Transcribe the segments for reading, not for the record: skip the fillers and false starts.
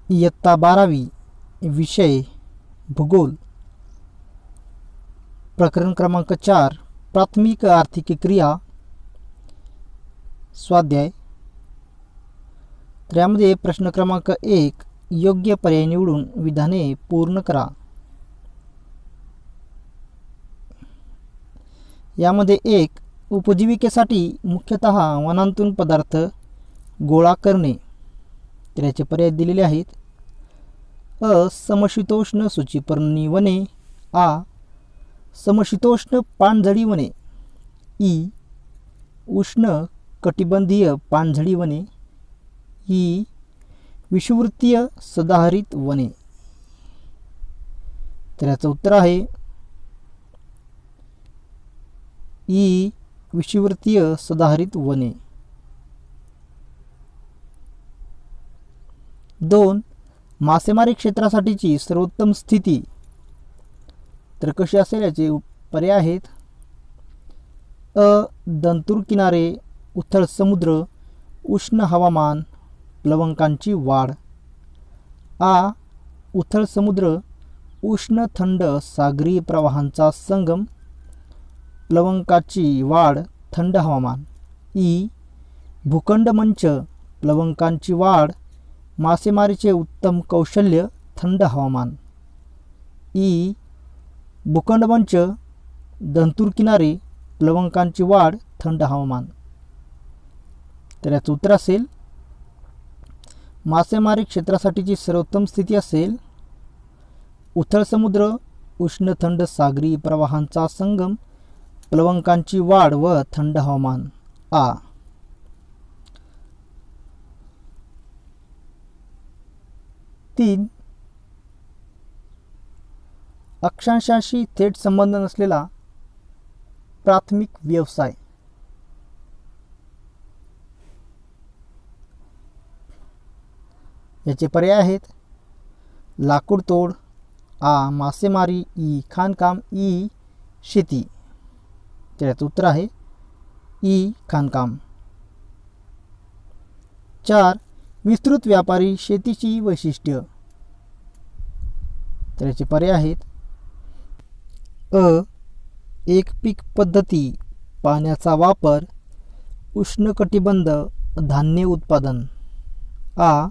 इयत्ता 12वी विषय भूगोल प्रकरण क्रमांक 4 प्राथमिक आर्थिक क्रिया स्वाध्याय। तर यामध्ये प्रश्न क्रमांक 1 योग्य पर्याय निवडून विधाने पूर्ण करा। यामध्ये 1 उपजीविकेसाठी मुख्यतः वनांतून पदार्थ गोळा करणे। तर याचे पर्याय दिलेले आहेत। अ समशीतोष्ण सूचीपर्णी वने, आ समशीतोष्ण पानझडी वने, ई उष्ण कटिबंधीय पानझडी वने, ई विषुववृत्तीय सदाहरित वने। तर याचं उत्तर आहे ई विषुववृत्तीय सदाहरित वने। 2 मासेमारी क्षेत्रासाठीची सर्वोत्तम स्थिती। तर कशी असेल याचे पर्याय आहेत। अ दंतूर किनारे, उथळ समुद्र, उष्ण हवामान, प्लवंकांची वाढ। आ उथळ समुद्र, उष्ण थंड सागरी प्रवाहांचा संगम, प्लवंकाची वाढ, थंड हवामान। ई भूखंड मंच, प्लवंकांची वाढ, मासेमारीचे उत्तम कौशल्य, थंड हवामान। ई भूखंड मंच, दंतूर किनारे, प्लवंकांची वाढ, थंड हवामान। तर याचं उत्तर असेल मासेमारी क्षेत्रासाठीची सर्वोत्तम स्थिती असेल उथळ समुद्र, उष्ण थंड सागरी प्रवाहांचा संगम, प्लवंकांची वाढ व थंड हवामान। आ 3 अक्षांशाशी थेट संबंध नसलेला प्राथमिक व्यवसाय। याचे पर्याय आहेत। लाकूड तोड, आ मासेमारी, ई खाणकाम, ई शेती। तर याचं उत्तर आहे ई खाणकाम। 4 विस्तृत व्यापारी शेतीची वैशिष्ट्य। तर याचे पर्याय आहेत। अ एक पीक पद्धती, पाण्याचा वापर, उष्णकटिबंध धान्य उत्पादन। आ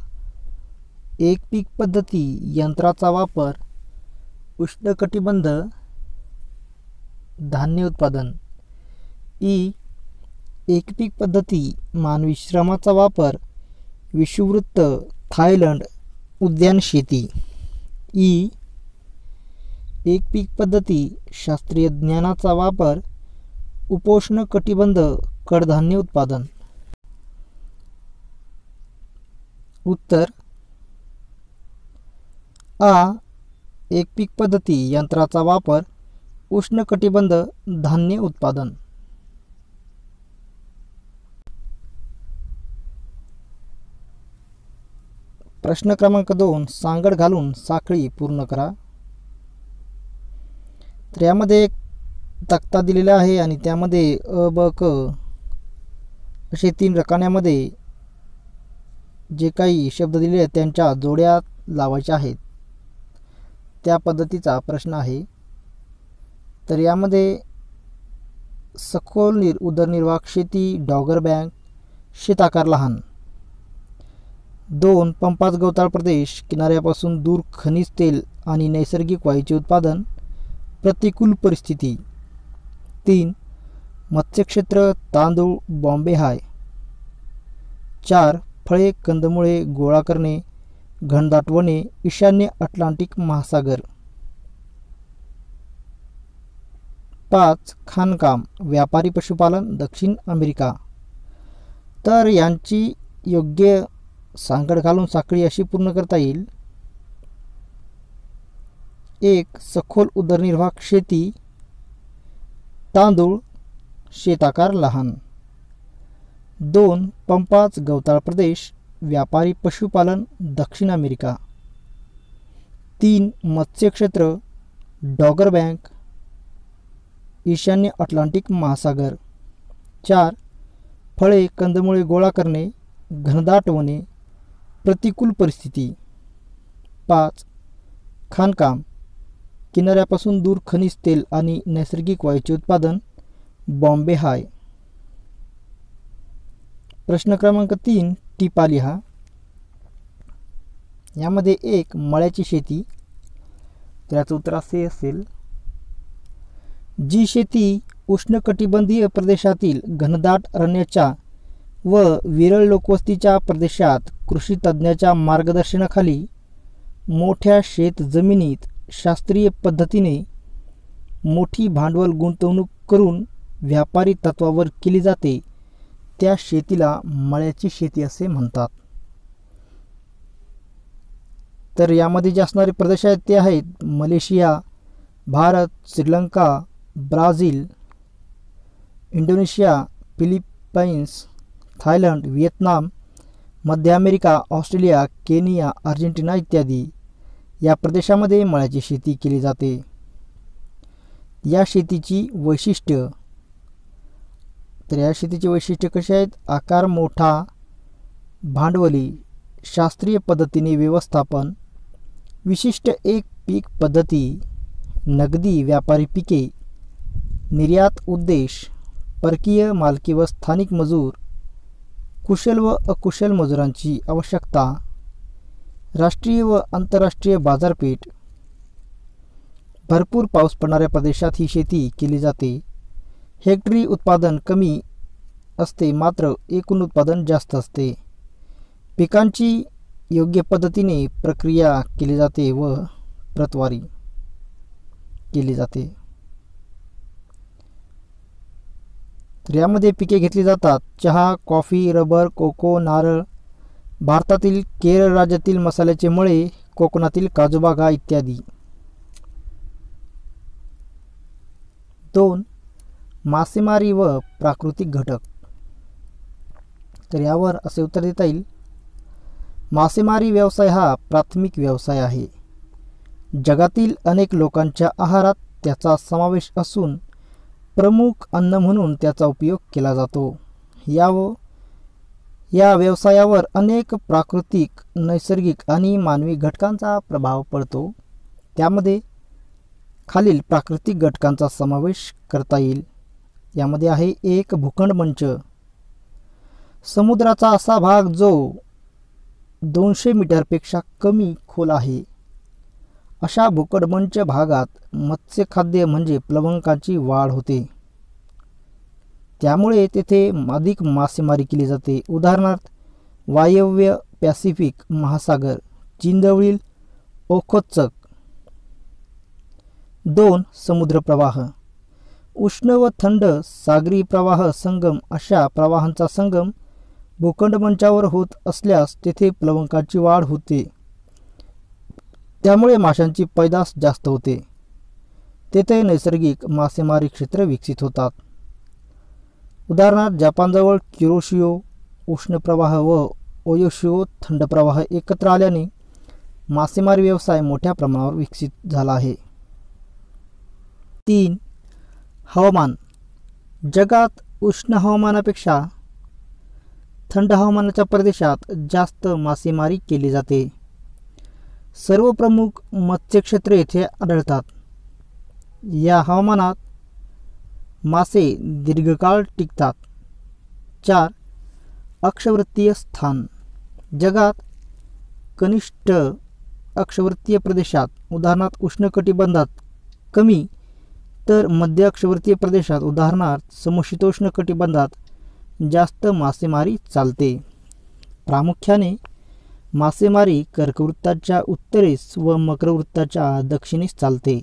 एक पीक पद्धती, यंत्राचा वापर, उष्णकटिबंध धान्य उत्पादन। ई एक पीक पद्धती, मानवी श्रमाचा वापर, विषुववृत्त, थायलंड, उद्यान शेती। ई एक पीक पद्धती, शास्त्रीय ज्ञानाचा वापर, उपोष्ण कटिबंध कडधान्य उत्पादन। उत्तर आ एक पीक पद्धती, यंत्राचा वापर, उष्णकटिबंध धान्य उत्पादन। प्रश्न क्रमांक 2 सांगड घालून साखळी पूर्ण करा। तर यामध्ये एक तक्ता दिलेला आहे आणि त्यामध्ये अ ब क असे 3 रकान्यामध्ये जे काही शब्द दिले आहेत त्यांच्या जोड्या लावायच्या आहेत, त्या पद्धतीचा प्रश्न आहे। तर यामध्ये सखोल उदरनिर्वाह शेती, डॉगर बँक, शेताकार लहान। 2 पंपात गवताळ प्रदेश, किनाऱ्यापासून दूर खनिज तेल आणि नैसर्गिक वायूचे उत्पादन, प्रतिकूल परिस्थिती। 3 मत्स्यक्षेत्र, तांदूळ, बॉम्बे हाय। 4 फळे, कंदमुळे गोळा करणे, घनदाट वने, ईशान्य अटलांटिक महासागर। 5 खाणकाम, व्यापारी पशुपालन, दक्षिण अमेरिका। तर यांची योग्य सांगड घालून साखळी अशी पूर्ण करता येईल। 1 सखोल उदरनिर्वाह शेती, तांदूळ, शेताकार लहान। 2 पंपाच गवताळ प्रदेश, व्यापारी पशुपालन, दक्षिण अमेरिका। 3 मत्स्यक्षेत्र, डॉगर बँक, ईशान्य अटलांटिक महासागर। 4 फळे, कंदमुळे गोळा करणे, घनदाट वने, प्रतिकूल परिस्थिती। 5. खाणकाम, किनाऱ्यापासून दूर खनिज तेल आणि नैसर्गिक वायूचे उत्पादन, बॉम्बे हाय. प्रश्न क्रमांक 3 टिपा लिहा. यामध्ये 1 मळ्याची शेती, त्याचं उत्तर असे असेल, जी शेती उष्णकटिबंधीय प्रदेशातील घनदाट अरण्याच्या व विरळ लोकवस्तीच्या प्रदेशात कृषी तज्ज्ञाच्या मार्गदर्शनाखाली मोठ्या शेत जमिनीत शास्त्रीय पद्धतीने मोठी भांडवल गुंतवणूक करून व्यापारी तत्वावर केली जाते, त्या शेतीला मळ्याची शेती असे म्हणतात. तर यामध्ये जे असणारे प्रदेश आहेत ते आहेत Malaysia, Bharat, Sri Lanka, Brazil, Indonesia, Philippines, Thailand, Vietnam, मध्य अमेरिका, ऑस्ट्रेलिया, केनिया, अर्जेंटिना इत्यादी. या प्रदेशामध्ये मळ्याची शेती केली जाते. या शेतीची वैशिष्ट्य, तर या शेतीची वैशिष्ट्य कशी आहेत? आकार मोठा, भांडवली, शास्त्रीय पद्धतीने व्यवस्थापन, विशिष्ट एक पीक पद्धती, नगदी व्यापारी पिके, निर्यात उद्देश, परकीय मालकी व स्थानिक मजूर, कुशल व अकुशल मजुरांची आवश्यकता, राष्ट्रीय व आंतरराष्ट्रीय बाजारपेठ. भरपूर पाऊस पडणाऱ्या प्रदेशात ही शेती केली जाते. हेक्टरी उत्पादन कमी असते मात्र एकूण उत्पादन जास्त असते. पिकांची योग्य पद्धतीने प्रक्रिया केली जाते व प्रतवारी केली जाते. तर यामध्ये पिके घेतली जातात चहा, कॉफी, रबर, कोको, नारळ, भारतातील केरळ राज्यातील मसाल्याचे मळे, कोकणातील काजूबागा इत्यादी. 2 मासेमारी व प्राकृतिक घटक. तर यावर असे उत्तर देता येईल, मासेमारी व्यवसाय हा प्राथमिक व्यवसाय आहे. जगातील अनेक लोकांच्या आहारात त्याचा समावेश असून प्रमुख अन्न म्हणून त्याचा उपयोग केला जातो. या व्यवसायावर अनेक प्राकृतिक, नैसर्गिक आणि मानवी घटकांचा प्रभाव पडतो. त्यामध्ये खालील प्राकृतिक घटकांचा समावेश करता येईल. यामध्ये आहे 1 भूखंड मंच, समुद्राचा असा भाग जो 200 मीटरपेक्षा कमी खोल आहे. अशा भूखंडमंच भागात मत्स्यखाद्य म्हणजे प्लवंकाची वाढ होते. त्यामुळे तेथे अधिक मासेमारी केली जाते. उदाहरणार्थ वायव्य पॅसिफिक महासागर, चीनजवळील ओखोत्स्क. 2 समुद्र प्रवाह, उष्ण व थंड सागरी प्रवाह संगम. अशा प्रवाहांचा संगम भूखंडमंचावर होत असल्यास तेथे प्लवंकाची वाढ होते. त्यामुळे माशांची पैदास जास्त होते. तेथे नैसर्गिक मासेमारी क्षेत्र विकसित होतात. उदाहरणार्थ जपानजवळ क्युरोशिओ उष्ण प्रवाह व ओयोशिओ थंड प्रवाह एकत्र आल्याने मासेमारी व्यवसाय मोठ्या प्रमाणावर विकसित झाला आहे. 3 हवामान. जगात उष्ण हवामानापेक्षा थंड हवामानाच्या प्रदेशात जास्त मासेमारी केली जाते. सर्व प्रमुख मत्स्यक्षेत्रे येथे आढळतात. या हवामानात मासे दीर्घकाळ टिकतात. 4 अक्षवृत्तीय स्थान. जगात कनिष्ठ अक्षवृत्तीय प्रदेशात उदाहरणार्थ उष्णकटिबंधात कमी, तर मध्य अक्षवृत्तीय प्रदेशात उदाहरणार्थ समशीतोष्ण कटिबंधात जास्त मासेमारी चालते. प्रामुख्याने मासेमारी कर्कवृत्ताच्या उत्तरेस व मकरवृत्ताच्या दक्षिणेस चालते.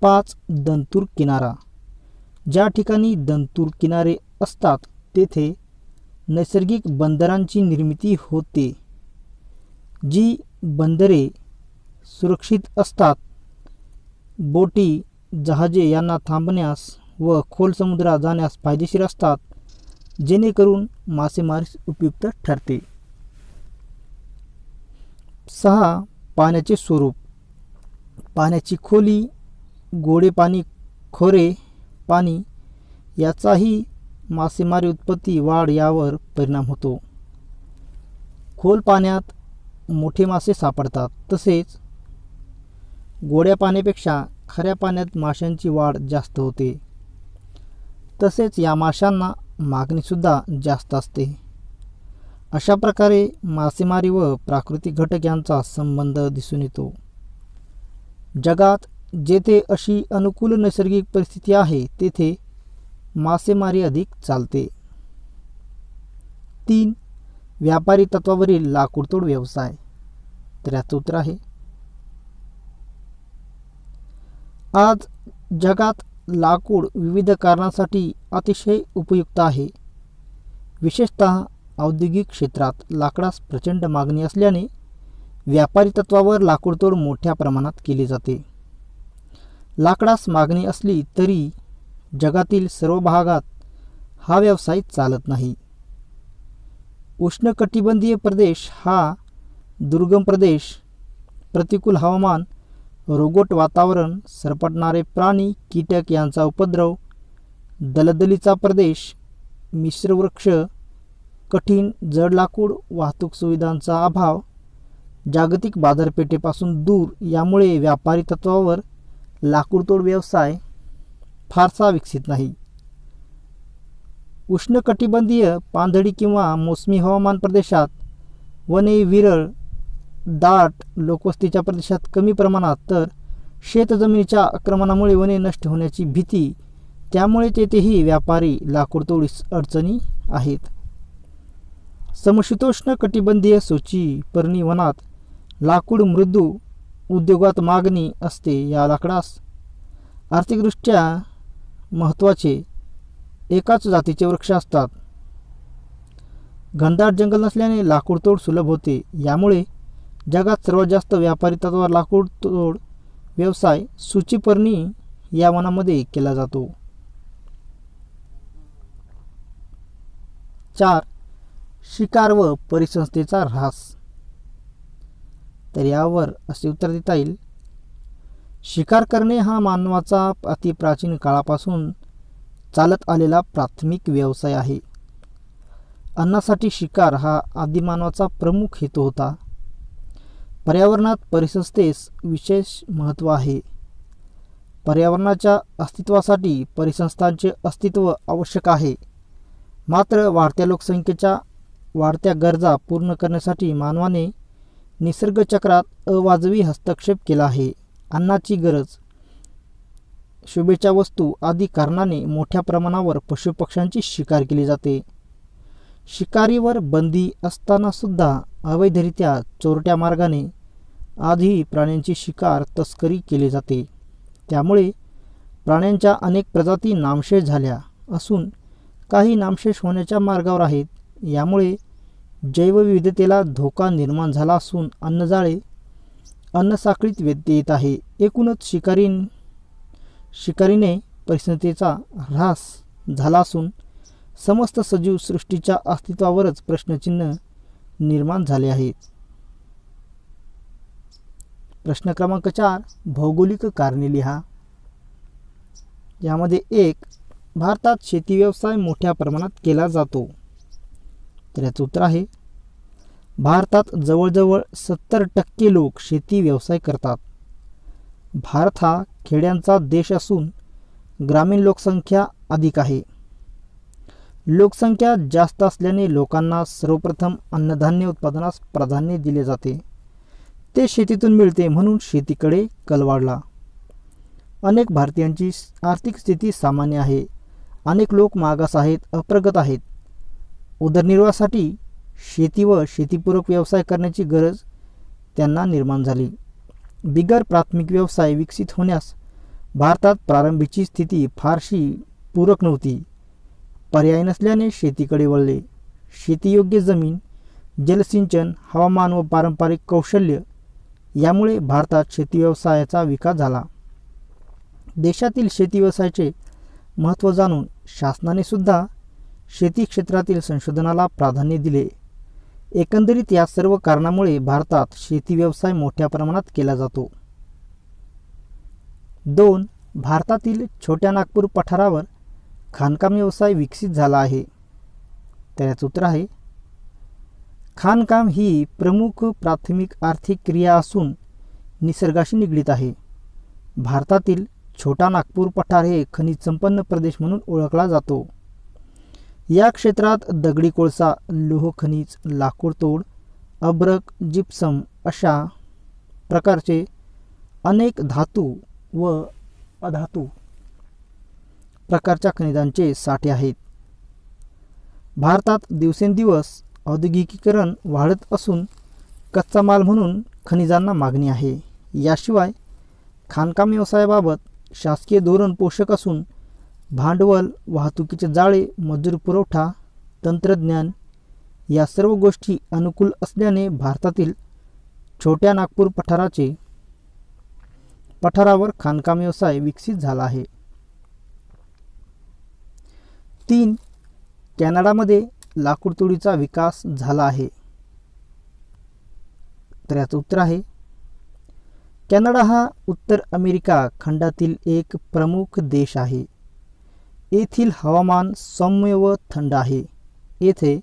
5 दंतूर किनारा. ज्या ठिकाणी दंतूर किनारे असतात तेथे नैसर्गिक बंदरांची निर्मिती होते. जी बंदरे सुरक्षित असतात. बोटी, जहाजे यांना थांबण्यास व खोल समुद्रात जाण्यास फायदेशीर असतात, जेणेकरून मासेमारीस उपयुक्त ठरते. 6 पाण्याचे स्वरूप. पाण्याची खोली, गोडे पाणी, खोरे पाणी याचाही मासेमारी उत्पत्ती वाढ यावर परिणाम होतो. खोल पाण्यात मोठे मासे सापडतात. तसेच गोड्या पाण्यापेक्षा खाऱ्या पाण्यात माशांची वाढ जास्त होते. तसेच या माशांना मागणीसुद्धा जास्त असते. अशा प्रकारे मासेमारी व प्राकृतिक घटक यांचा संबंध दिसून येतो. जगात जेथे अशी अनुकूल नैसर्गिक परिस्थिती आहे तेथे मासेमारी अधिक चालते. 3. व्यापारी तत्वावरील लाकूडतोड व्यवसाय. तर याचं उत्तर आहे, आज जगात लाकूड विविध कारणांसाठी अतिशय उपयुक्त आहे. विशेषतः औद्योगिक क्षेत्रात लाकडास प्रचंड मागणी असल्याने व्यापारी तत्वावर लाकूडतोड मोठ्या प्रमाणात केली जाते. लाकडास मागणी असली तरी जगातील सर्व भागात हा व्यवसाय चालत नाही. उष्णकटिबंधीय प्रदेश हा दुर्गम प्रदेश, प्रतिकूल हवामान, रोगट वातावरण, सरपटणारे प्राणी कीटक यांचा उपद्रव, दलदलीचा प्रदेश, मिश्र वृक्ष, कठीण जड लाकूड, वाहतूक सुविधांचा अभाव, जागतिक बाजारपेठेपासून दूर यामुळे व्यापारी तत्वावर लाकूडतोड व्यवसाय फारसा विकसित नाही. उष्णकटिबंधीय पानझडी किंवा मोसमी हवामान प्रदेशात वने विरळ, दाट लोकवस्तीच्या प्रदेशात कमी प्रमाणात, तर शेतजमिनीच्या आक्रमणामुळे वने नष्ट होण्याची भीती, त्यामुळे तेथेही व्यापारी लाकूडतोडीस अडचणी आहेत. समशीतोष्ण कटिबंधीय सोची पर्णी वनात लाकूड मृदू उद्योगात मागणी असते. या लाकडास आर्थिकदृष्ट्या महत्त्वाचे एकाच जातीचे वृक्ष असतात. घनदाट जंगल नसल्याने लाकूडतोड सुलभ होते. यामुळे जगात सर्वात जास्त व्यापारी तत्वावर लाकूडतोड व्यवसाय सूचीपर्णी या वनामध्ये केला जातो. 4. शिकार व परिसंस्थेचा ऱ्हास. तर यावर असे उत्तर देता येईल, शिकार करणे हा मानवाचा अतिप्राचीन काळापासून चालत आलेला प्राथमिक व्यवसाय आहे. अन्नासाठी शिकार हा आदिमानवाचा प्रमुख हेतू होता. पर्यावरणात परिसंस्थेस विशेष महत्त्व आहे. पर्यावरणाच्या अस्तित्वासाठी परिसंस्थांचे अस्तित्व आवश्यक आहे. मात्र वाढत्या लोकसंख्येच्या वाढत्या गरजा पूर्ण करण्यासाठी मानवाने निसर्गचक्रात अवाजवी हस्तक्षेप केला आहे. अन्नाची गरज, शोभेच्या वस्तू आदी कारणाने मोठ्या प्रमाणावर पशुपक्ष्यांची शिकार केली जाते. शिकारीवर बंदी असताना सुद्धा अवैधरित्या चोरट्या मार्गाने आजही प्राण्यांची शिकार तस्करी केली जाते. त्यामुळे प्राण्यांच्या अनेक प्रजाती नामशेष झाल्या असून काही नामशेष होण्याच्या मार्गावर आहेत. यामुळे जैवविविधतेला धोका निर्माण झाला असून अन्नजाळे अन्नसाखळीत व्यत्यय येत आहे. एकूणच शिकारीने परिसंस्थेचा ऱ्हास झाला असून समस्त सजीव सृष्टीच्या अस्तित्वावरच प्रश्नचिन्ह निर्माण झाले आहेत. प्रश्न क्रमांक 4, भौगोलिक कारणे लिहा. यामध्ये 1. भारतात शेती व्यवसाय मोठ्या प्रमाणात केला जातो. तर याचं उत्तर आहे, भारतात जवळजवळ 70% लोक शेती व्यवसाय करतात. भारत हा खेड्यांचा देश असून ग्रामीण लोकसंख्या अधिक आहे. लोकसंख्या जास्त असल्याने लोकांना सर्वप्रथम अन्नधान्य उत्पादनास प्राधान्य दिले जाते. ते शेतीतून मिळते म्हणून शेतीकडे कल वाढला. अनेक भारतीयांची आर्थिक स्थिती सामान्य आहे. अनेक लोक मागास आहेत, अप्रगत आहेत. उदरनिर्वाहासाठी शेती व शेतीपूरक व्यवसाय करण्याची गरज त्यांना निर्माण झाली. बिगर प्राथमिक व्यवसाय विकसित होण्यास भारतात प्रारंभीची स्थिती फारशी पूरक नव्हती. पर्याय नसल्याने शेतीकडे वळले. शेतीयोग्य जमीन, जलसिंचन, हवामान व पारंपरिक कौशल्य यामुळे भारतात शेती व्यवसायाचा विकास झाला. देशातील शेती व्यवसायाचे महत्त्व जाणून शासनाने सुद्धा शेती क्षेत्रातील संशोधनाला प्राधान्य दिले. एकंदरीत या सर्व कारणामुळे भारतात शेती व्यवसाय मोठ्या प्रमाणात केला जातो. 2. भारतातील छोट्या नागपूर पठारावर खाणकाम व्यवसाय विकसित झाला आहे. तर याचं उत्तर आहे, खाणकाम ही प्रमुख प्राथमिक आर्थिक क्रिया असून निसर्गाशी निगडीत आहे. भारतातील छोटा नागपूर पठार हे खनिज संपन्न प्रदेश म्हणून ओळखला जातो. या क्षेत्रात दगडी कोळसा, लोह खनिज, लाकूड तोड, अभ्रक, जिप्सम अशा प्रकारचे अनेक धातू व अधातू प्रकारच्या खनिजांचे साठे आहेत. भारतात दिवसेंदिवस औद्योगिकीकरण वाढत असून कच्चा माल म्हणून खनिजांना मागणी आहे. याशिवाय खाणकाम व्यवसायाबाबत शासकीय धोरण पोषक असून भांडवल, वाहतुकीचे जाळे, मजूर पुरवठा, तंत्रज्ञान या सर्व गोष्टी अनुकूल असल्याने भारतातील छोट्या नागपूर पठारावर खाणकाम व्यवसाय विकसित झाला आहे. 3. कॅनडामध्ये लाकूड तोडीचा विकास झाला आहे. तर याचं उत्तर आहे कॅनडा हा उत्तर अमेरिका खंडातील एक प्रमुख देश आहे. येथील हवामान सौम्य व थंड आहे. येथे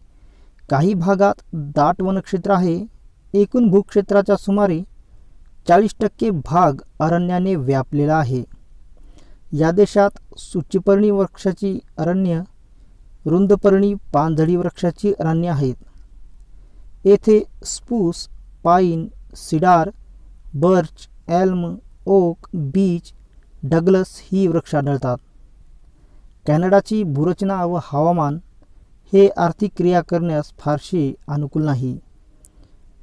काही भागात दाट वनक्षेत्र आहे. एकूण भूक्षेत्राच्या सुमारे 40% भाग अरण्याने व्यापलेला आहे. या देशात सूचीपर्णी वृक्षाची अरण्य, रुंदपर्णी पानझडी वृक्षाची अरण्य आहेत. येथे spruce, pine, cedar, birch, elm, oak, beech, Douglas ही वृक्ष आढळतात. कॅनडाची भूरचना व हवामान हे आर्थिक क्रिया करण्यास फारसे अनुकूल नाही.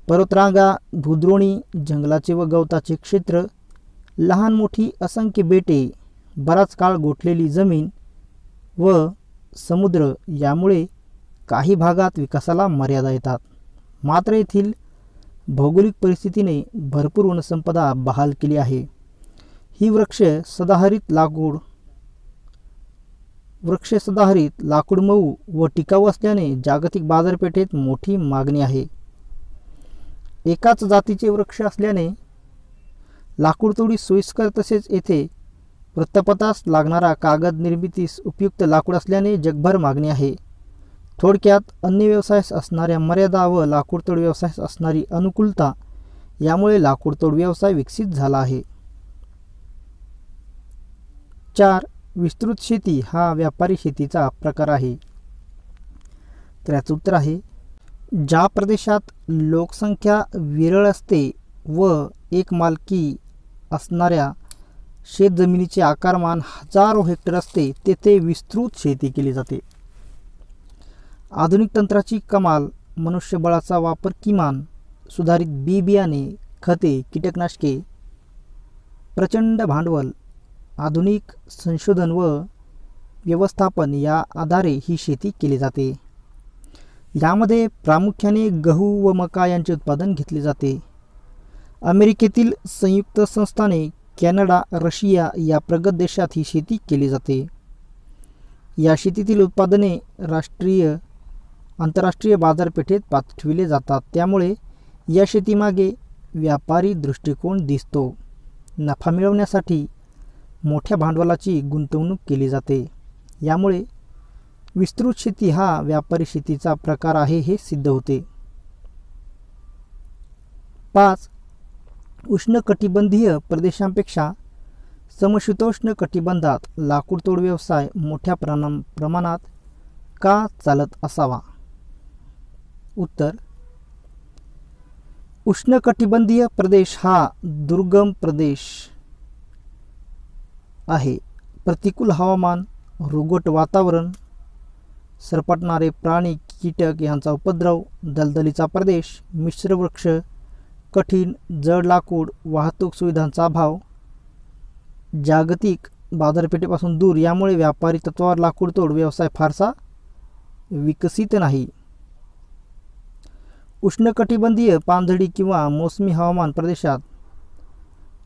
पर्वतरांगा, भूद्रोणी, जंगलाचे व गवताचे क्षेत्र, लहान मोठी असंख्य बेटे, बराच काळ गोठलेली जमीन व समुद्र यामुळे काही भागात विकासाला मर्यादा येतात. मात्र येथील भौगोलिक परिस्थितीने भरपूर वनसंपदा बहाल केली आहे. ही सदाहरित लाकूड मऊ व टिकाऊ असल्याने जागतिक बाजारपेठेत मोठी मागणी आहे. एकाच जातीचे वृक्ष असल्याने लाकूड तोडी सोयीस्कर, तसेच येथे वृत्तपत्रास लागणारा कागद निर्मितीस उपयुक्त लाकूड असल्याने जगभर मागणी आहे. थोडक्यात अन्य व्यवसायास असणाऱ्या मर्यादा व लाकूडतोड व्यवसायास असणारी अनुकूलता यामुळे लाकूडतोड व्यवसाय विकसित झाला आहे. 4. विस्तृत शेती हा व्यापारी शेतीचा प्रकार आहे. तर याचं उत्तर आहे ज्या प्रदेशात लोकसंख्या विरळ असते व एक मालकी असणाऱ्या शेतजमिनीचे आकारमान हजारो हेक्टर असते तेथे विस्तृत शेती केली जाते. आधुनिक तंत्राची कमाल, मनुष्यबळाचा वापर किमान, सुधारित बियाणे, खते, कीटकनाशके, प्रचंड भांडवल, आधुनिक संशोधन व व्यवस्थापन या आधारे ही शेती केली जाते. यामध्ये प्रामुख्याने गहू व मका यांचे उत्पादन घेतले जाते. अमेरिकेतील संयुक्त संस्थाने, कॅनडा, रशिया या प्रगत देशात ही शेती केली जाते. या शेतीतील उत्पादने आंतरराष्ट्रीय बाजारपेठेत पाठविले जातात. त्यामुळे या शेतीमागे व्यापारी दृष्टिकोन दिसतो. नफा मिळवण्यासाठी मोठ्या भांडवलाची गुंतवणूक केली जाते. यामुळे विस्तृत शेती हा व्यापारी शेतीचा प्रकार आहे हे सिद्ध होते. 5. उष्णकटिबंधीय प्रदेशांपेक्षा समशीतोष्ण कटिबंधात लाकूडतोड व्यवसाय मोठ्या प्रमाणात का चालत असावा? उत्तर: उष्णकटिबंधीय प्रदेश हा दुर्गम प्रदेश आहे. प्रतिकूल हवामान, रोगट वातावरण, सरपटणारे प्राणी, कीटक यांचा उपद्रव, दलदलीचा प्रदेश, मिश्र वृक्ष, कठीण जड लाकूड, वाहतूक सुविधांचा अभाव, जागतिक बाजारपेठेपासून दूर यामुळे व्यापारी तत्वावर लाकूडतोड व्यवसाय फारसा विकसित नाही. उष्णकटिबंधीय पानझडी किंवा मोसमी हवामान प्रदेशात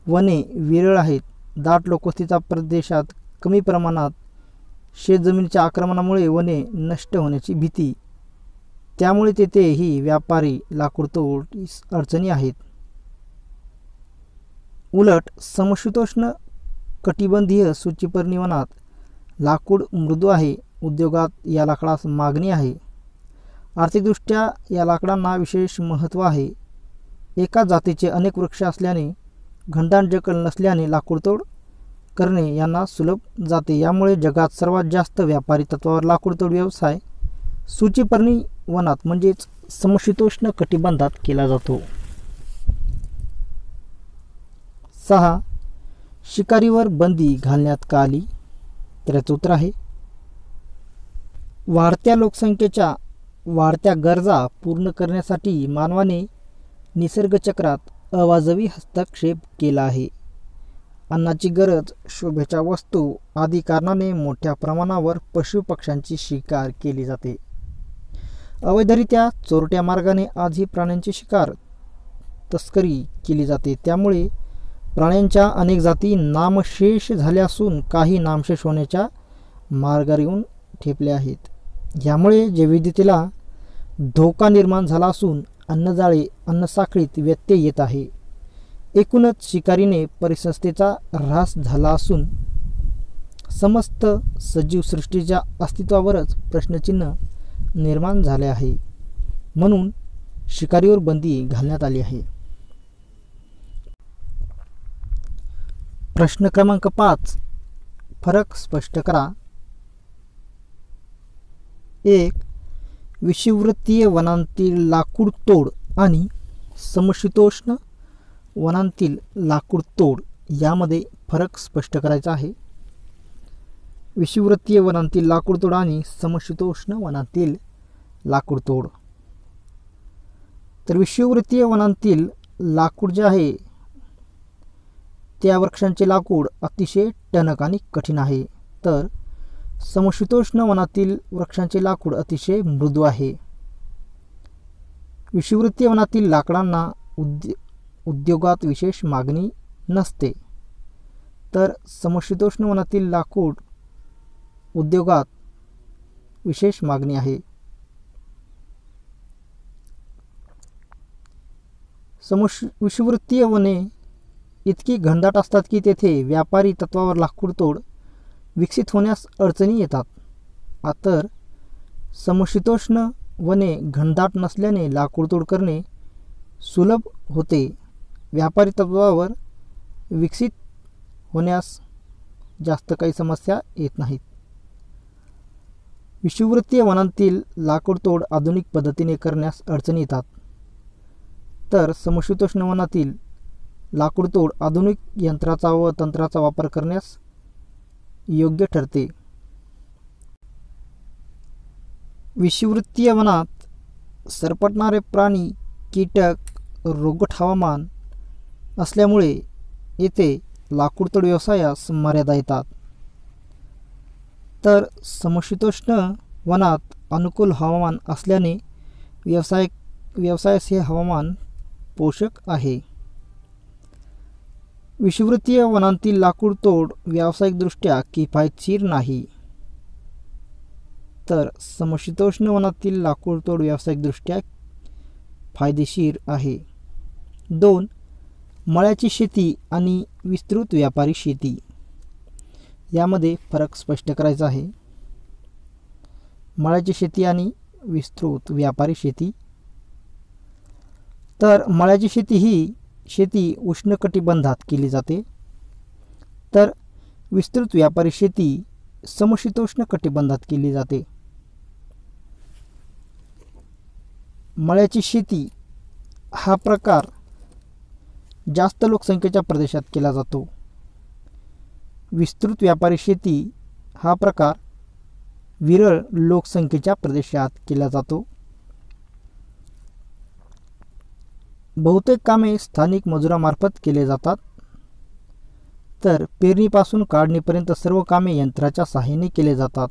वने विरळ आहेत. दाट लोकवस्तीच्या प्रदेशात कमी प्रमाणात शेतजमिनीच्या आक्रमणामुळे वने नष्ट होण्याची भीती, त्यामुळे तेथेही व्यापारी लाकूडतोड अडचणी आहेत. उलट समशीतोष्ण कटिबंधीय सूचीपर्णी वनात लाकूड मृदू आहे. उद्योगात या लाकडास मागणी आहे. आर्थिकदृष्ट्या या लाकडांना विशेष महत्त्व आहे. एका जातीचे अनेक वृक्ष असल्याने घनदाट जंगल नसल्याने लाकूडतोड करणे यांना सुलभ जाते. यामुळे जगात सर्वात जास्त व्यापारी तत्वावर लाकूडतोड व्यवसाय सूचीपर्णी वनात म्हणजेच समशीतोष्ण कटिबंधात केला जातो. 6. शिकारीवर बंदी घालण्यात का आली? तर याचं उत्तर आहे वाढत्या लोकसंख्येच्या वाढत्या गरजा पूर्ण करण्यासाठी मानवाने निसर्गचक्रात अवाजवी हस्तक्षेप केला आहे. अन्नाची गरज, शोभेच्या वस्तू आदी कारणाने मोठ्या प्रमाणावर पशुपक्ष्यांची शिकार केली जाते. अवैधरित्या चोरट्या मार्गाने आजही प्राण्यांची शिकार तस्करी केली जाते. त्यामुळे प्राण्यांच्या अनेक जाती नामशेष झाल्या असून काही नामशेष होण्याच्या मार्गावर येऊन ठेपल्या आहेत. यामुळे जैवविविधतेला धोका निर्माण झाला असून अन्नजाळे अन्नसाखळीत व्यत्यय येत आहे. एकूणच शिकारीने परिसंस्थेचा ऱ्हास झाला असून समस्त सजीव सृष्टीच्या अस्तित्वावरच प्रश्नचिन्ह निर्माण झाले आहे. म्हणून शिकारीवर बंदी घालण्यात आली आहे. प्रश्न क्रमांक 5. फरक स्पष्ट करा. 1. विषुववृत्तीय वनांतील लाकूड तोड आणि समशीतोष्ण वनांतील लाकूड तोड यामध्ये फरक स्पष्ट करायचा आहे. विषुववृत्तीय वनांतील लाकूड तोड आणि समशीतोष्ण वनांतील लाकूड तोड. तर विषुववृत्तीय वनांतील लाकूड जे आहे त्या वृक्षांचे लाकूड अतिशय टणक आणि कठीण आहे. तर समशीतोष्ण वनातील वृक्षांचे लाकूड अतिशय मृदू आहे. विषुववृत्तीय वनातील लाकडांना उद्योगात विशेष मागणी नसते. तर समशीतोष्ण वनातील लाकूड उद्योगात विशेष मागणी आहे. विषुववृत्तीय वने इतकी घनदाट असतात की तेथे व्यापारी तत्वावर लाकूड तोड विकसित होण्यास अडचणी येतात. तर समशीतोष्ण वने घनदाट नसल्याने लाकूड तोड करणे सुलभ होते. व्यापारी तत्वावर विकसित होण्यास जास्त काही समस्या येत नाहीत. विषुववृत्तीय वनांतील लाकूड तोड आधुनिक पद्धतीने करण्यास अडचणी येतात. तर समशीतोष्ण वनातील लाकूड तोड आधुनिक यंत्राचा व तंत्राचा वापर करण्यास योग्य ठरते. विषुववृत्तीय वनात सरपटणारे प्राणी, कीटक, रोगट हवामान असल्यामुळे येथे लाकूडतोड व्यवसायास मर्यादा येतात. तर समशीतोष्ण वनात अनुकूल हवामान असल्याने व्यवसायास हे हवामान पोषक आहे. विषुववृत्तीय वनांतील लाकूड तोड व्यावसायिकदृष्ट्या किफायतशीर नाही. तर समशीतोष्ण वनातील लाकूड तोड व्यावसायिकदृष्ट्या फायदेशीर आहे. 2. मळ्याची शेती आणि विस्तृत व्यापारी शेती यामध्ये फरक स्पष्ट करायचा आहे. मळ्याची शेती आणि विस्तृत व्यापारी शेती. तर मळ्याची शेती ही शेती उष्णकटिबंधात केली जाते. तर विस्तृत व्यापारी शेती समशीतोष्ण कटिबंधात केली जाते. मळ्याची शेती हा प्रकार जास्त लोकसंख्येच्या प्रदेशात केला जातो. विस्तृत व्यापारी शेती हा प्रकार विरळ लोकसंख्येच्या प्रदेशात केला जातो. बहुतेक कामे स्थानिक मजुरामार्फत केले जातात. तर पेरणीपासून काढणीपर्यंत सर्व कामे यंत्राच्या सहाय्याने केले जातात.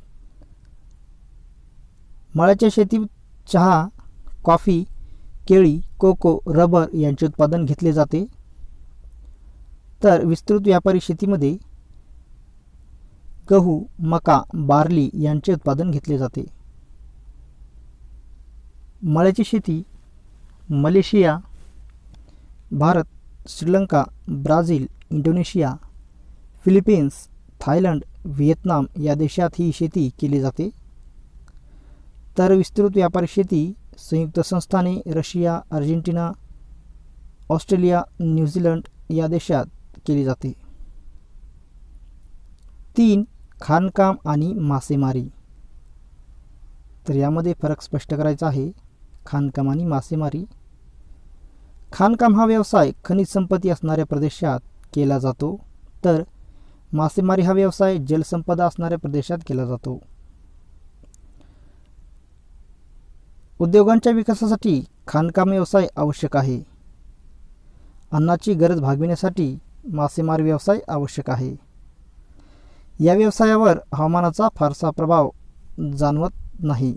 मळ्याच्या शेतीत चहा, कॉफी, केळी, कोको, रबर यांचे उत्पादन घेतले जाते. तर विस्तृत व्यापारी शेतीमध्ये गहू, मका, बार्ली यांचे उत्पादन घेतले जाते. मळ्याची शेती Malaysia, Bharat, Sri Lanka, Brazil, Indonesia, Philippines, Thailand, Vietnam या देशात ही शेती केली जाते. तर विस्तृत व्यापारी शेती संयुक्त संस्थाने रशिया, अर्जेंटिना, ऑस्ट्रेलिया, न्यूझीलंड या देशात केली जाते. 3. खाणकाम आणि मासेमारी. तर यामध्ये फरक स्पष्ट करायचा आहे. खाणकाम आणि मासेमारी. खाणकाम हा व्यवसाय खनिज संपत्ती असणाऱ्या प्रदेशात केला जातो, तर मासेमारी हा व्यवसाय जलसंपदा असणाऱ्या प्रदेशात केला जातो. उद्योगांच्या विकासासाठी खाणकाम व्यवसाय आवश्यक आहे. अन्नाची गरज भागविण्यासाठी मासेमारी व्यवसाय आवश्यक आहे. या व्यवसायावर हवामानाचा फारसा प्रभाव जाणवत नाही,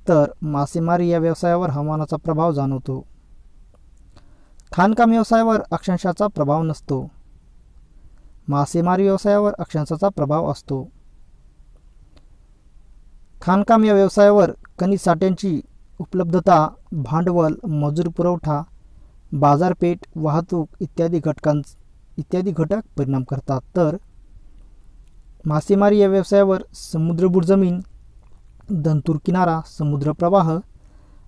तर मासेमारी या व्यवसायावर हवामानाचा प्रभाव जाणवतो. खाणकाम व्यवसायावर अक्षांशाचा प्रभाव नसतो. मासेमारी व्यवसायावर अक्षांशाचा प्रभाव असतो. खाणकाम या व्यवसायावर खनिज साठ्यांची उपलब्धता, भांडवल, मजूर पुरवठा, बाजारपेठ, वाहतूक इत्यादी घटक परिणाम करतात, तर मासेमारी या व्यवसायावर समुद्रबुड जमीन, दंतूर किनारा, समुद्र प्रवाह,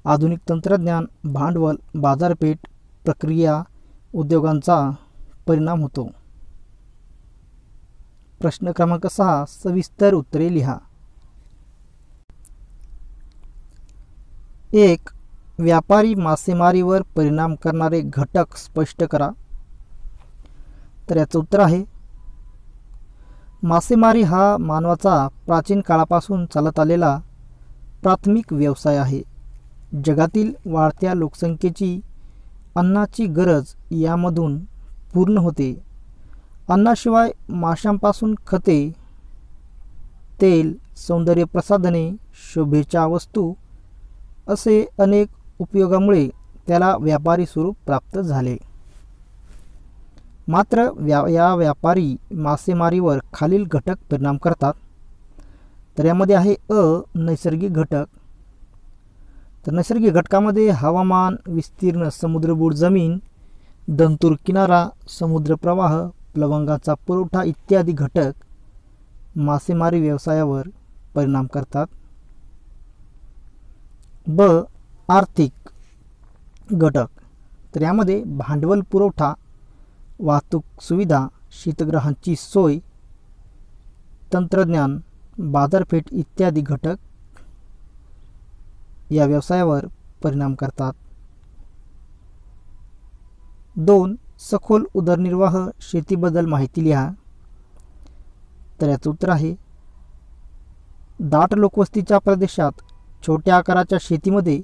आधुनिक तंत्रज्ञान, भांडवल, बाजारपेठ, प्रक्रिया उद्योगांचा परिणाम होतो. प्रश्न क्रमांक 6. सविस्तर उत्तरे लिहा. 1. व्यापारी मासेमारीवर परिणाम करणारे घटक स्पष्ट करा. तर याचं उत्तर आहे, मासेमारी हा मानवाचा प्राचीन काळापासून चालत आलेला प्राथमिक व्यवसाय आहे. जगातील वाढत्या लोकसंख्येची अन्नाची गरज यामधून पूर्ण होते. अन्नाशिवाय माशांपासून खते, तेल, सौंदर्य प्रसाधने, शोभेच्या वस्तू असे अनेक उपयोगामुळे त्याला व्यापारी स्वरूप प्राप्त झाले. मात्र या व्यापारी मासेमारीवर खालील घटक परिणाम करतात. तर यामध्ये आहे नैसर्गिक घटक. तर नैसर्गिक घटकामध्ये हवामान, विस्तीर्ण समुद्रबुड जमीन, दंतूर किनारा, समुद्र प्रवाह, प्लवंगाचा पुरवठा इत्यादी घटक मासेमारी व्यवसायावर परिणाम करतात. आर्थिक घटक. तर यामध्ये भांडवल पुरवठा, वाहतूक सुविधा, शीतगृहांची सोय, तंत्रज्ञान, बाजारपेठ इत्यादी घटक या व्यवसायावर परिणाम करतात. 2. सखोल उदरनिर्वाह शेतीबद्दल माहिती लिहा. तर याचं उत्तर आहे, दाट लोकवस्तीच्या प्रदेशात छोट्या आकाराच्या शेतीमध्ये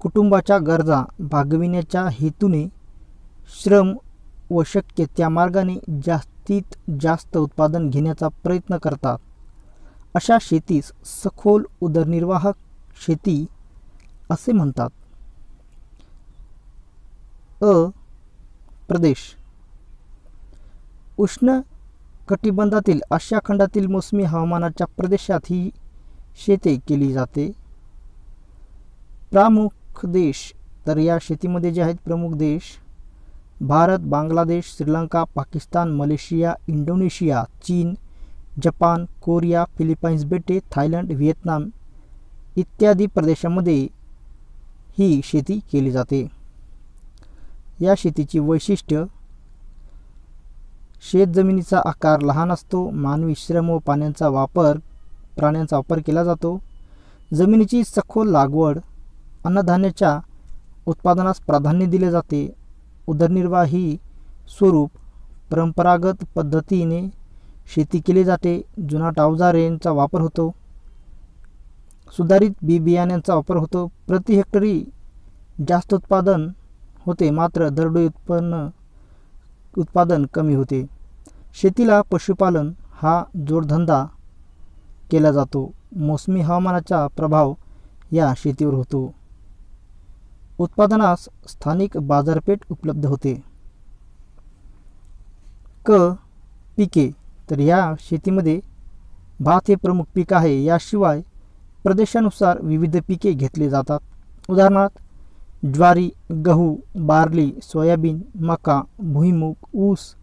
कुटुंबाच्या गरजा भागविण्याच्या हेतूने श्रम व शक्य त्या मार्गाने जास्तीत जास्त उत्पादन घेण्याचा प्रयत्न करतात. अशा शेतीस सखोल उदरनिर्वाह शेती असे म्हणतात. प्रदेश. उष्ण कटिबंधातील आशिया खंडातील मोसमी हवामानाच्या प्रदेशात ही शेती केली जाते. प्रमुख देश. तर या शेतीमध्ये जे आहेत प्रमुख देश भारत, बांगलादेश, श्रीलंका, पाकिस्तान, मलेशिया, इंडोनेशिया, चीन, जपान, कोरिया, फिलिपाईन्स बेटे, थायलंड, व्हिएतनाम इत्यादी प्रदेशामध्ये ही शेती केली जाते. या शेतीची वैशिष्ट्य: शेत जमिनीचा आकार लहान असतो. मानवी श्रम व प्राण्यांचा वापर केला जातो. जमिनीची सखोल लागवड. अन्नधान्याच्या उत्पादनास प्राधान्य दिले जाते. उदरनिर्वाही स्वरूप. परंपरागत पद्धतीने शेती केली जाते. जुनाट अवजारांचा वापर होतो. सुधारित बी बियाण्यांचा वापर होतो. प्रति हेक्टरी जास्त उत्पादन होते, मात्र दरडोई उत्पादन कमी होते. शेतीला पशुपालन हा जोडधंदा केला जातो. मोसमी हवामानाचा प्रभाव या शेतीवर होतो. उत्पादनास स्थानिक बाजारपेठ उपलब्ध होते. पिके. तर या शेतीमध्ये भात हे प्रमुख पीक आहे. याशिवाय प्रदेशानुसार विविध पिके घेतली जातात. उदाहरणार्थ ज्वारी, गहू, बार्ली, सोयाबीन, मका, भुईमूग, ऊस,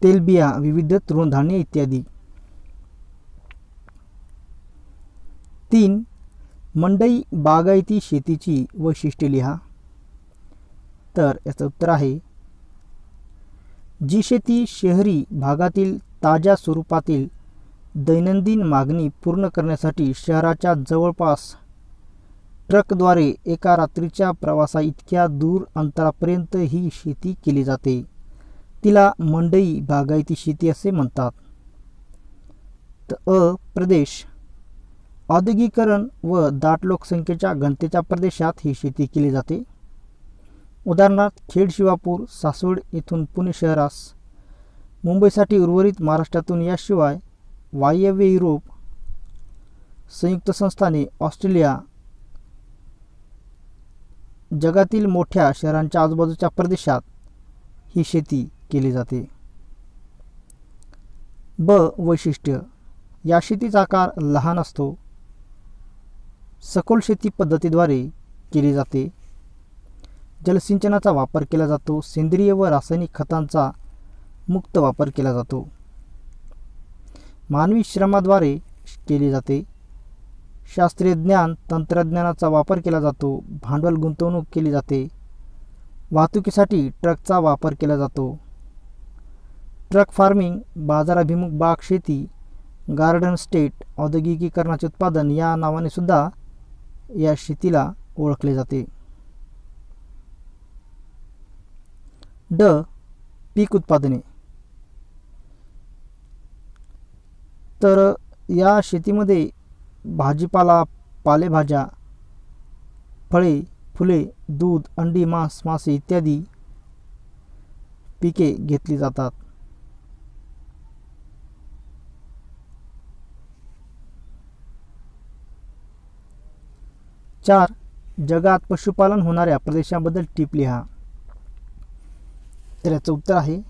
तेलबिया, विविध तृणधान्ये इत्यादी. 3. मंडई बागायती शेतीची वैशिष्ट्ये लिहा. तर याचं उत्तर आहे, जी शेती शहरी भागातील ताज्या स्वरूपातील दैनंदिन मागणी पूर्ण करण्यासाठी शहराच्या जवळपास ट्रकद्वारे एका रात्रीच्या प्रवासा इतक्या दूर अंतरापर्यंत ही शेती केली जाते, तिला मंडई बागायती शेती असे म्हणतात. तर प्रदेश औद्योगिकरण व दाट लोकसंख्येच्या घनतेच्या प्रदेशात ही शेती केली जाते. उदाहरणार्थ खेड, शिवापूर, सासवड येथून पुणे शहरास, मुंबईसाठी उर्वरित महाराष्ट्रातून, याशिवाय वायव्य युरोप, संयुक्त संस्थाने, ऑस्ट्रेलिया, जगातील मोठ्या शहरांच्या आजूबाजूच्या प्रदेशात ही शेती केली जाते. ब. वैशिष्ट्य. या शेतीचा आकार लहान असतो. सखोल शेती पद्धतीद्वारे केली जाते. जलसिंचनाचा वापर केला जातो. सेंद्रिय व रासायनिक खतांचा मुक्त वापर केला जातो. मानवी श्रमाद्वारे केली जाते. शास्त्रीय ज्ञान तंत्रज्ञानाचा वापर केला जातो. भांडवल गुंतवणूक केली जाते. वाहतुकीसाठी ट्रकचा वापर केला जातो. ट्रक फार्मिंग, बाजाराभिमुख बाग शेती, गार्डन स्टेट, औद्योगिकीकरणाचे उत्पादन या नावाने सुद्धा या शेतीला ओळखले जाते. ड. पीक उत्पादने. तर या शेतीमध्ये भाजीपाला, पालेभाज्या, फळे, फुले, दूध, अंडी, मांस, मासे इत्यादी पिके घेतली जातात. चार. जगात पशुपालन होणाऱ्या प्रदेशांबद्दल टिप लिहा. तर याचं उत्तर आहे,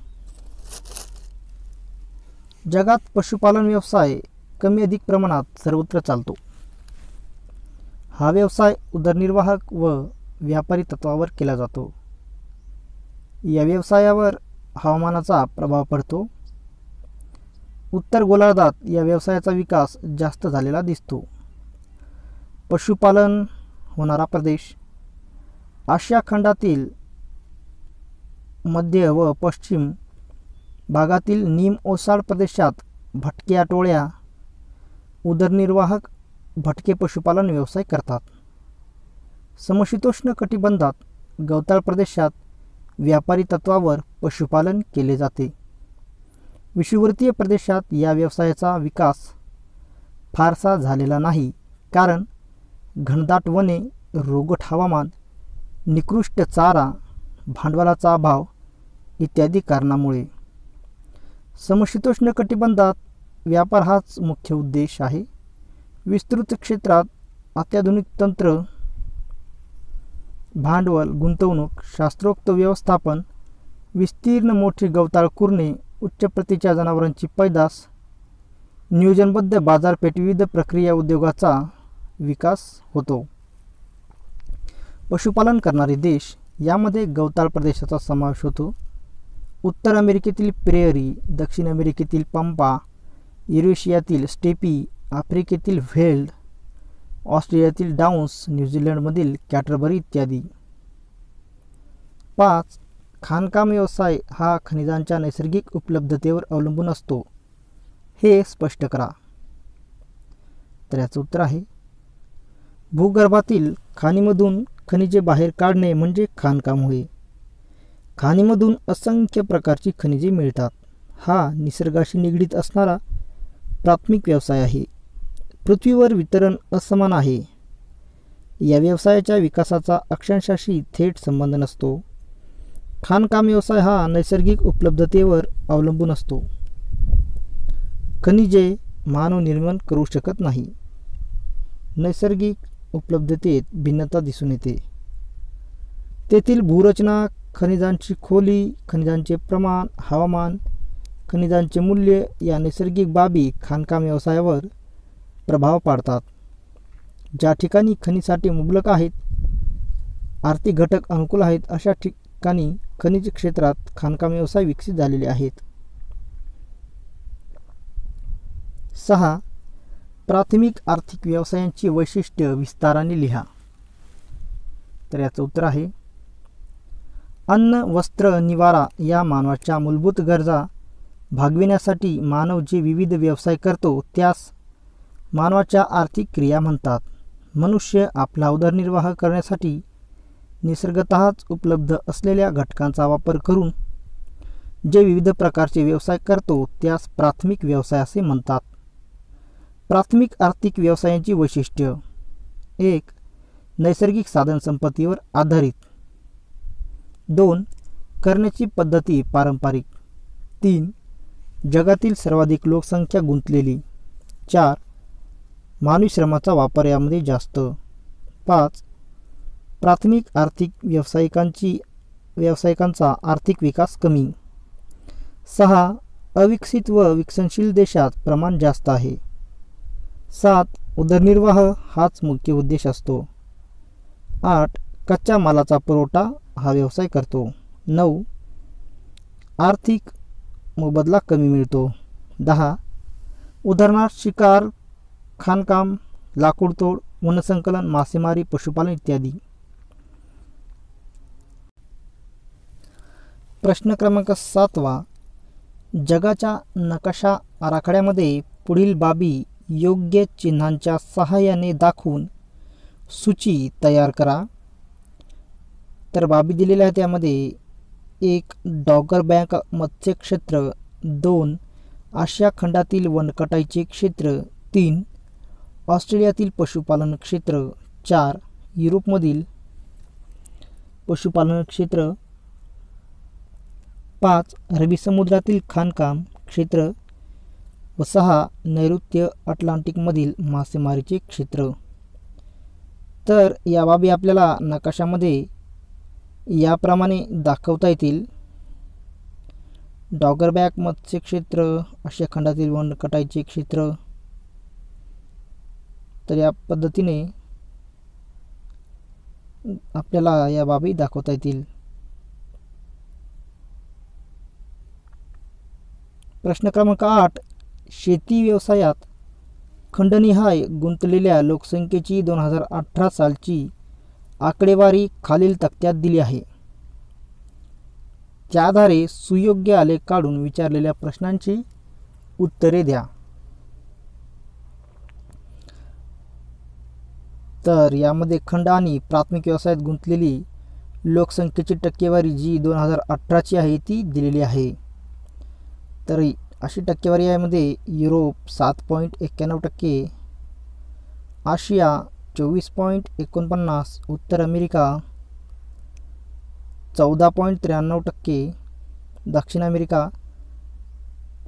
जगात पशुपालन व्यवसाय कमी अधिक प्रमाणात सर्वत्र चालतो. हा व्यवसाय उदरनिर्वाहक व व्यापारी तत्वावर केला जातो. या व्यवसायावर हवामानाचा प्रभाव पडतो. उत्तर गोलार्धात या व्यवसायाचा विकास जास्त झालेला दिसतो. पशुपालन होणारा प्रदेश आशिया खंडातील मध्य व पश्चिम भागातील निम ओसाड प्रदेशात भटक्या टोळ्या उदरनिर्वाहक भटके पशुपालन व्यवसाय करतात. समशीतोष्ण कटिबंधात गवताळ प्रदेशात व्यापारी तत्वावर पशुपालन केले जाते. विषुवतीय प्रदेशात या व्यवसायाचा विकास फारसा झालेला नाही, कारण घनदाट वने, रोगट हवामान, निकृष्ट चारा, भांडवलाचा अभाव इत्यादी कारणामुळे. समशीतोष्ण कटिबंधात व्यापार हाच मुख्य उद्देश आहे. विस्तृत क्षेत्रात अत्याधुनिक तंत्र, भांडवल, गुंतवणूक, शास्त्रोक्त व्यवस्थापन, विस्तीर्ण मोठी गवताळ कुरणे, उच्च प्रतीच्या जनावरांची पैदास, नियोजनबद्ध बाजारपेठ, विविध प्रक्रिया उद्योगाचा विकास होतो. पशुपालन करणारे देश यामध्ये गवताळ प्रदेशाचा समावेश होतो. उत्तर अमेरिकेतील प्रेयरी, दक्षिण अमेरिकेतील पंपा, युरेशियातील स्टेपी, आफ्रिकेतील व्हेल्ड, ऑस्ट्रेलियातील डाऊन्स, न्यूझीलंडमधील कॅटरबरी इत्यादी. 5. खाणकाम व्यवसाय हा खनिजांच्या नैसर्गिक उपलब्धतेवर अवलंबून असतो, हे स्पष्ट करा. तर याचं उत्तर आहे, भूगर्भातील खाणीमधून खनिजे बाहेर काढणे म्हणजे खाणकाम होय. खाणीमधून असंख्य प्रकारची खनिजे मिळतात. हा निसर्गाशी निगडीत असणारा प्राथमिक व्यवसाय आहे. पृथ्वीवर वितरण असमान आहे. या व्यवसायाच्या विकासाचा अक्षांशाशी थेट संबंध नसतो. खाणकाम व्यवसाय हा नैसर्गिक उपलब्धतेवर अवलंबून असतो. खनिजे मानव निर्माण करू शकत नाही. नैसर्गिक उपलब्धतेत भिन्नता दिसून येते. तेथील भूरचना, खनिजांची खोली, खनिजांचे प्रमाण, हवामान, खनिजांचे मूल्य या नैसर्गिक बाबी खाणकाम व्यवसायावर प्रभाव पाडतात. ज्या ठिकाणी खनिजसाठे मुबलक आहेत, आर्थिक घटक अनुकूल आहेत, अशा ठिकाणी खनिज क्षेत्रात खाणकाम व्यवसाय विकसित झालेले आहेत. 6. प्राथमिक आर्थिक व्यवसायांची वैशिष्ट्य विस्ताराने लिहा. तर याचं उत्तर आहे अन्न, वस्त्र, निवारा या मानवाच्या मूलभूत गरजा भागविण्यासाठी मानव जे विविध व्यवसाय करतो त्यास मानवाच्या आर्थिक क्रिया म्हणतात. मनुष्य आपला उदरनिर्वाह करण्यासाठी निसर्गतःच उपलब्ध असलेल्या घटकांचा वापर करून जे विविध प्रकारचे व्यवसाय करतो त्यास प्राथमिक व्यवसाय असे म्हणतात. प्राथमिक आर्थिक व्यवसायांची वैशिष्ट्य: 1. नैसर्गिक साधनसंपत्तीवर आधारित. 2. करण्याची पद्धती पारंपरिक. 3. जगातील सर्वाधिक लोकसंख्या गुंतलेली. 4. मानवी श्रमाचा वापर यामध्ये जास्त. 5. प्राथमिक आर्थिक व्यावसायिकांचा आर्थिक विकास कमी. 6. अविकसित व विकसनशील देशात प्रमाण जास्त आहे. 7. उदरनिर्वाह हाच मुख्य उद्देश असतो. 8. कच्च्या मालाचा पुरवठा हा व्यवसाय करतो. 9. आर्थिक मोबदला कमी मिळतो. 10. उदाहरणार्थ शिकार, खाणकाम, लाकूडतोड, वनसंकलन, मासेमारी, पशुपालन इत्यादी. प्रश्न क्रमांक 7. जगाच्या नकाशा आराखड्यामध्ये पुढील बाबी योग्य चिन्हांच्या सहाय्याने दाखवून सूची तयार करा. तर बाबी दिलेल्या आहेत त्यामध्ये 1. डॉगर बँक मत्स्य क्षेत्र. 2. आशिया खंडातील वनकटाईचे क्षेत्र. 3. ऑस्ट्रेलियातील पशुपालन क्षेत्र. 4. युरोपमधील पशुपालन क्षेत्र. 5. अरबी समुद्रातील खाणकाम क्षेत्र व 6. नैऋत्य अटलांटिकमधील मासेमारीचे क्षेत्र. तर या बाबी आपल्याला नकाशामध्ये याप्रमाणे दाखवता येतील. डॉगर बँक मत्स्य क्षेत्र, आशिया खंडातील वनकटाईचे क्षेत्र. तर या पद्धतीने आपल्याला या बाबी दाखवता येतील. प्रश्न क्रमांक 8. शेती व्यवसायात खंडनिहाय गुंतलेल्या लोकसंख्येची 2018 सालची आकडेवारी खालील तक्त्यात दिली आहे. त्या आधारे सुयोग्य आलेख काढून विचारलेल्या प्रश्नांची उत्तरे द्या. तर यामध्ये खंड आणि प्राथमिक व्यवसायात गुंतलेली लोकसंख्येची टक्केवारी जी 2018ची आहे ती दिलेली आहे. तर अशी टक्केवारी यामध्ये युरोप 7.91%, आशिया 24.49%, उत्तर अमेरिका 14.93%, दक्षिण अमेरिका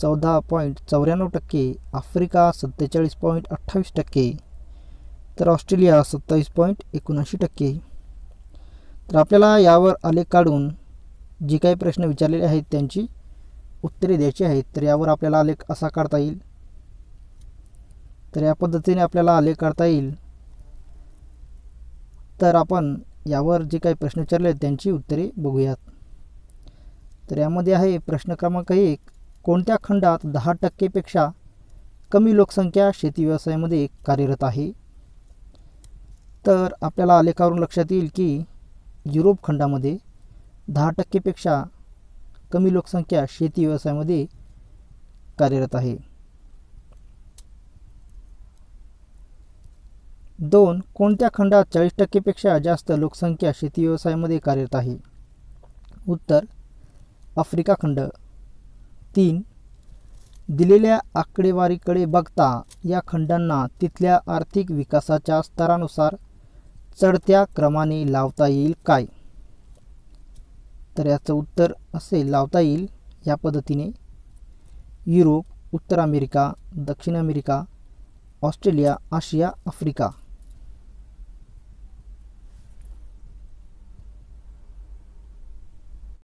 14.94%, आफ्रिका 47.28%, तर ऑस्ट्रेलिया 27.79%. तर आपल्याला यावर आलेख काढून जे काही प्रश्न विचारलेले आहेत त्यांची उत्तरे द्यायची आहेत. तर यावर आपल्याला आलेख असा काढता येईल. तर या पद्धतीने आपल्याला आलेख काढता येईल. तर आपण यावर जे काही प्रश्न विचारले आहेत त्यांची उत्तरे बघूयात. तर यामध्ये आहे प्रश्न क्रमांक 1. कोणत्या खंडात 10% पेक्षा कमी लोकसंख्या शेती व्यवसायामध्ये कार्यरत आहे? तर आपल्याला आलेखावरून लक्षात येईल की युरोप खंडामध्ये 10% पेक्षा कमी लोकसंख्या शेती व्यवसायामध्ये कार्यरत आहे. 2. कोणत्या खंडात 40% पेक्षा जास्त लोकसंख्या शेती व्यवसायामध्ये कार्यरत आहे? उत्तर आफ्रिका खंड. 3. दिलेल्या आकडेवारीकडे बघता या खंडांना तिथल्या आर्थिक विकासाच्या स्तरानुसार चढत्या क्रमाने लावता येईल काय? तर याचं उत्तर असे लावता येईल या पद्धतीने: युरोप, उत्तर अमेरिका, दक्षिण अमेरिका, ऑस्ट्रेलिया, आशिया, आफ्रिका.